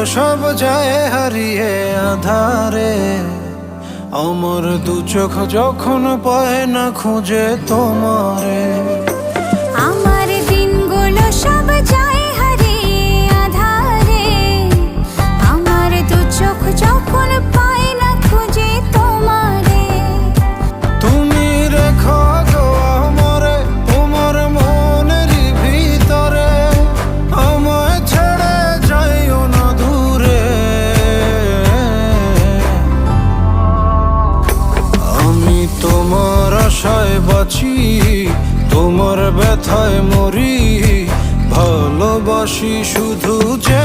সব যায় হারিয়ে আধারে। আমার দু চোখ যখন পায় না খুঁজে তোমারে। আমার দিনগুলো সব যায় হারিয়ে আঁধারে। আমার দু চোখ যখন পায় না খুঁজে তোমারে। তুমি রেখো গো আমারে তোমার মনেরই ভিতরে, আমায় ছেড়ে যাইও না দূরে। আমি তোমার আশায় বাঁচি, তোমার ব্যথায় মরি, ভালোবাসি শুধু যে